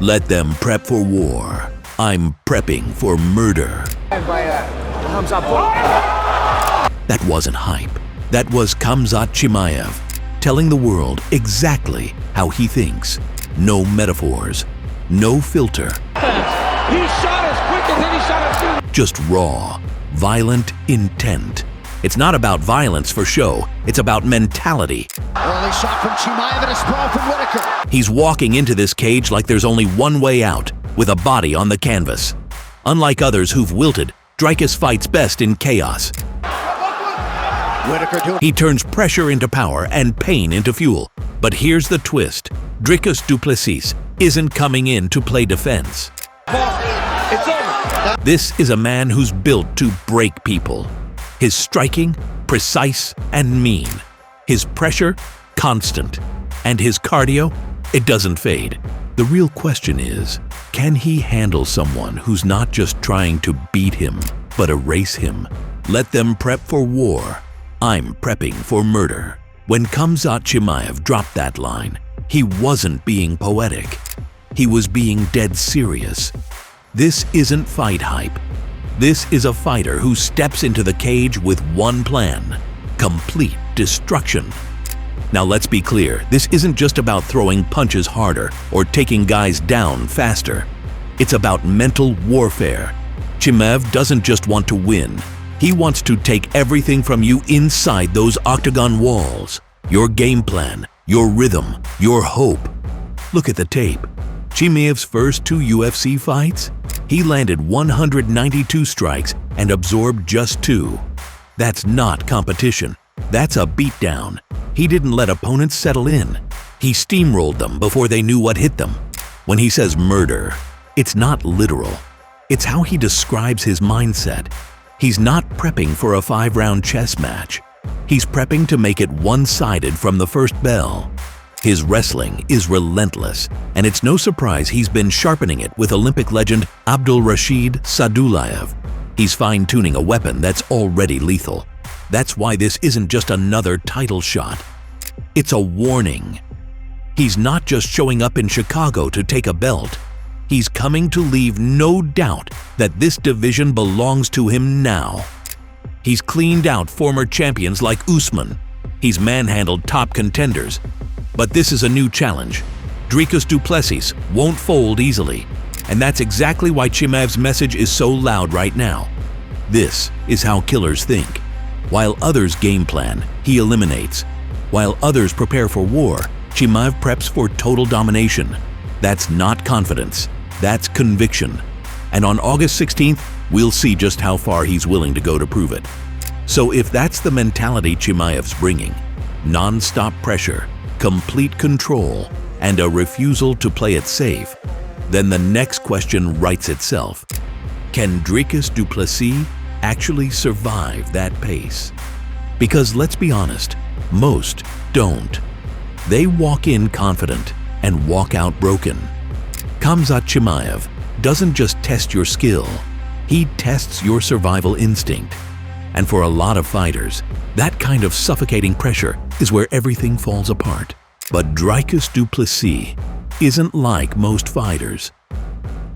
Let them prep for war. I'm prepping for murder. That wasn't hype. That was Khamzat Chimaev telling the world exactly how he thinks. No metaphors, no filter. He shot as quick as any shot I've seen. Just raw, violent intent. It's not about violence for show, it's about mentality. Early shot from Chimaev and a sprawl from Whitaker. He's walking into this cage like there's only one way out, with a body on the canvas. Unlike others who've wilted, Dricus fights best in chaos. He turns pressure into power and pain into fuel. But here's the twist. Dricus du Plessis isn't coming in to play defense. It's over. This is a man who's built to break people. His striking, precise and mean. His pressure, constant. And his cardio, it doesn't fade. The real question is, can he handle someone who's not just trying to beat him, but erase him? Let them prep for war. I'm prepping for murder. When Khamzat Chimaev dropped that line, he wasn't being poetic. He was being dead serious. This isn't fight hype. This is a fighter who steps into the cage with one plan: complete destruction. Now let's be clear, this isn't just about throwing punches harder or taking guys down faster. It's about mental warfare. Chimaev doesn't just want to win. He wants to take everything from you inside those octagon walls. Your game plan, your rhythm, your hope. Look at the tape. Chimaev's first 2 UFC fights? He landed 192 strikes and absorbed just 2. That's not competition. That's a beatdown. He didn't let opponents settle in. He steamrolled them before they knew what hit them. When he says murder, it's not literal. It's how he describes his mindset. He's not prepping for a 5-round chess match. He's prepping to make it one-sided from the first bell. His wrestling is relentless, and it's no surprise he's been sharpening it with Olympic legend Abdulrashid Sadullayev. He's fine-tuning a weapon that's already lethal. That's why this isn't just another title shot. It's a warning. He's not just showing up in Chicago to take a belt. He's coming to leave no doubt that this division belongs to him now. He's cleaned out former champions like Usman. He's manhandled top contenders. But this is a new challenge. Dricus du Plessis won't fold easily. And that's exactly why Chimaev's message is so loud right now. This is how killers think. While others game plan, he eliminates. While others prepare for war, Chimaev preps for total domination. That's not confidence. That's conviction. And on August 16th, we'll see just how far he's willing to go to prove it. So if that's the mentality Chimaev's bringing, non-stop pressure, complete control, and a refusal to play it safe, then the next question writes itself. Can Dricus du Plessis actually survive that pace? Because let's be honest, most don't. They walk in confident and walk out broken. Khamzat Chimaev doesn't just test your skill, he tests your survival instinct. And for a lot of fighters, that kind of suffocating pressure is where everything falls apart. But Dricus du Plessis isn't like most fighters.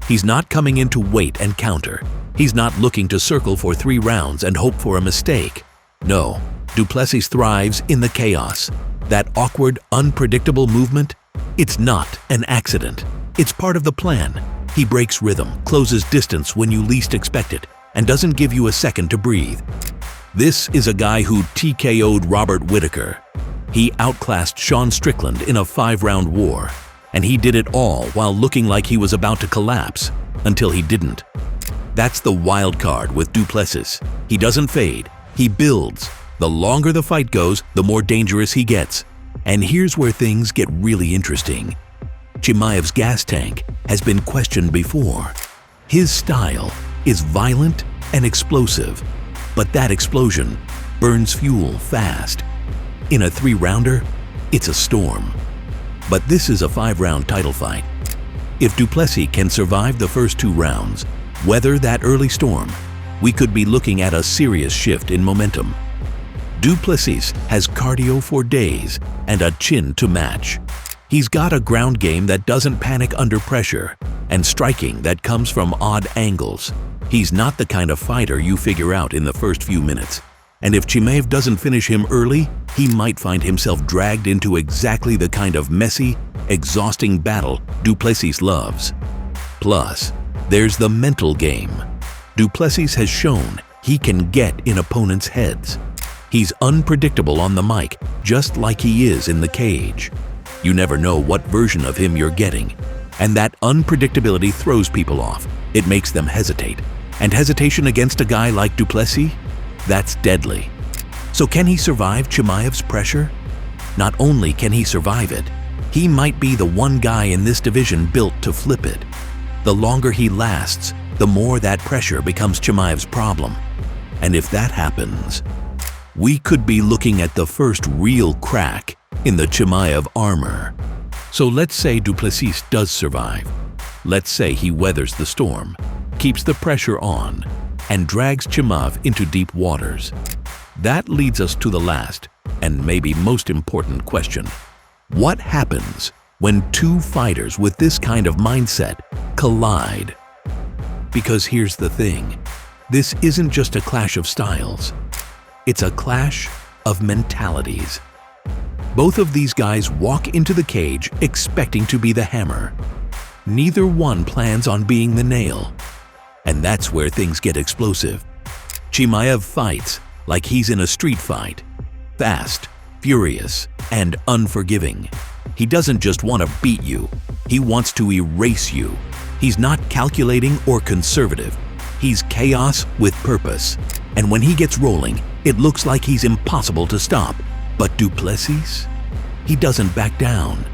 He's not coming in to wait and counter. He's not looking to circle for 3 rounds and hope for a mistake. No, du Plessis thrives in the chaos. That awkward, unpredictable movement, it's not an accident. It's part of the plan. He breaks rhythm, closes distance when you least expect it, and doesn't give you a second to breathe. This is a guy who TKO'd Robert Whitaker. He outclassed Sean Strickland in a 5-round war, and he did it all while looking like he was about to collapse, until he didn't. That's the wild card with du Plessis. He doesn't fade, he builds. The longer the fight goes, the more dangerous he gets. And here's where things get really interesting. Chimaev's gas tank has been questioned before. His style is violent and explosive, but that explosion burns fuel fast. In a 3-rounder, it's a storm. But this is a 5-round title fight. If du Plessis can survive the first 2 rounds, weather that early storm, we could be looking at a serious shift in momentum. Du Plessis has cardio for days and a chin to match. He's got a ground game that doesn't panic under pressure, and striking that comes from odd angles. He's not the kind of fighter you figure out in the first few minutes. And if Chimaev doesn't finish him early, he might find himself dragged into exactly the kind of messy, exhausting battle du Plessis loves. Plus, there's the mental game. Du Plessis has shown he can get in opponents' heads. He's unpredictable on the mic, just like he is in the cage. You never know what version of him you're getting, and that unpredictability throws people off. It makes them hesitate. And hesitation against a guy like du Plessis? That's deadly. So can he survive Chimaev's pressure? Not only can he survive it, he might be the one guy in this division built to flip it. The longer he lasts, the more that pressure becomes Chimaev's problem. And if that happens, we could be looking at the first real crack in the Chimaev armor. So let's say du Plessis does survive. Let's say he weathers the storm, keeps the pressure on, and drags Chimaev into deep waters. That leads us to the last, and maybe most important question. What happens when two fighters with this kind of mindset collide? Because here's the thing, this isn't just a clash of styles. It's a clash of mentalities. Both of these guys walk into the cage expecting to be the hammer. Neither one plans on being the nail. And that's where things get explosive. Chimaev fights like he's in a street fight. Fast, furious, and unforgiving. He doesn't just want to beat you, he wants to erase you. He's not calculating or conservative. He's chaos with purpose. And when he gets rolling, it looks like he's impossible to stop. But du Plessis? He doesn't back down.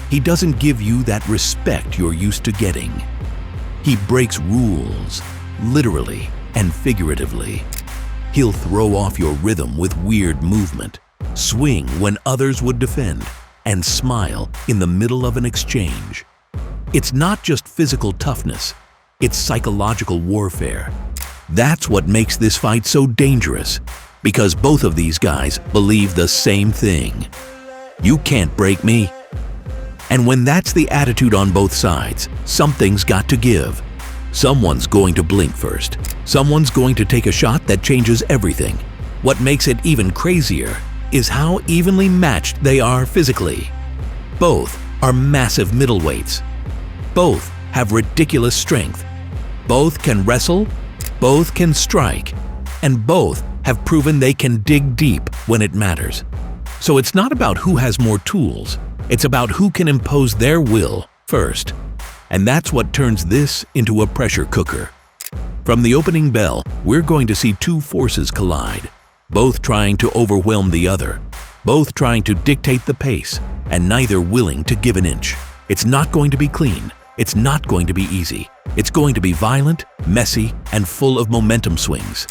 He doesn't give you that respect you're used to getting. He breaks rules, literally and figuratively. He'll throw off your rhythm with weird movement, swing when others would defend, and smile in the middle of an exchange. It's not just physical toughness, it's psychological warfare. That's what makes this fight so dangerous, because both of these guys believe the same thing. You can't break me. And when that's the attitude on both sides, something's got to give. Someone's going to blink first. Someone's going to take a shot that changes everything. What makes it even crazier is how evenly matched they are physically. Both are massive middleweights. Both have ridiculous strength. Both can wrestle, both can strike, and both have proven they can dig deep when it matters. So it's not about who has more tools. It's about who can impose their will first. And that's what turns this into a pressure cooker. From the opening bell, we're going to see two forces collide, both trying to overwhelm the other, both trying to dictate the pace, and neither willing to give an inch. It's not going to be clean. It's not going to be easy. It's going to be violent, messy, and full of momentum swings.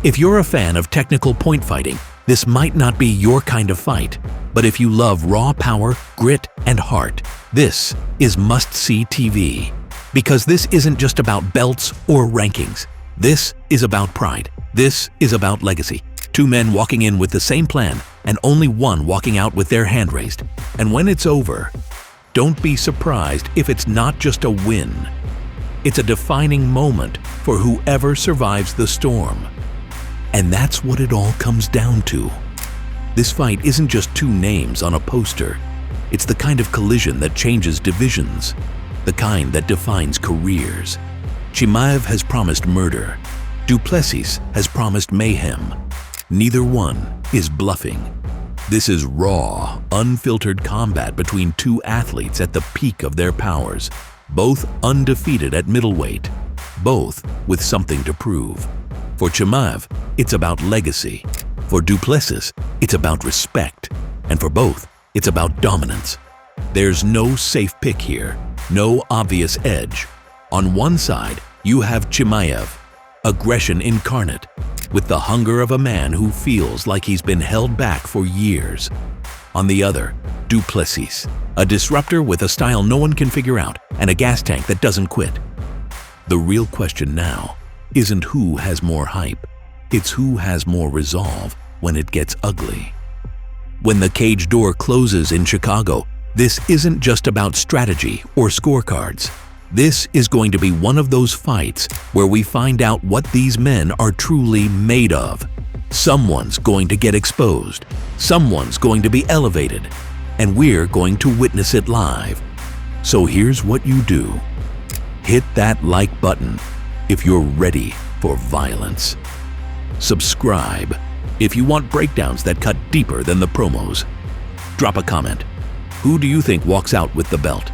If you're a fan of technical point fighting, this might not be your kind of fight, but if you love raw power, grit, and heart, this is must-see TV. Because this isn't just about belts or rankings. This is about pride. This is about legacy. Two men walking in with the same plan, and only one walking out with their hand raised. And when it's over, don't be surprised if it's not just a win. It's a defining moment for whoever survives the storm. And that's what it all comes down to. This fight isn't just two names on a poster. It's the kind of collision that changes divisions, the kind that defines careers. Chimaev has promised murder. Du Plessis has promised mayhem. Neither one is bluffing. This is raw, unfiltered combat between two athletes at the peak of their powers, both undefeated at middleweight, both with something to prove. For Chimaev, it's about legacy. For du Plessis, it's about respect. And for both, it's about dominance. There's no safe pick here, no obvious edge. On one side, you have Chimaev, aggression incarnate, with the hunger of a man who feels like he's been held back for years. On the other, du Plessis, a disruptor with a style no one can figure out and a gas tank that doesn't quit. The real question now isn't who has more hype, it's who has more resolve when it gets ugly. When the cage door closes in Chicago, This isn't just about strategy or scorecards. This is going to be one of those fights where we find out what these men are truly made of. Someone's going to get exposed, someone's going to be elevated, and we're going to witness it live. So here's what you do. Hit that like button if you're ready for violence. Subscribe if you want breakdowns that cut deeper than the promos. Drop a comment. Who do you think walks out with the belt?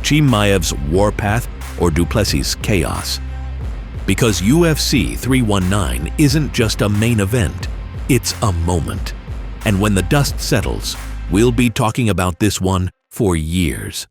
Chimaev's warpath or du Plessis' chaos? Because UFC 319 isn't just a main event, it's a moment. And when the dust settles, we'll be talking about this one for years.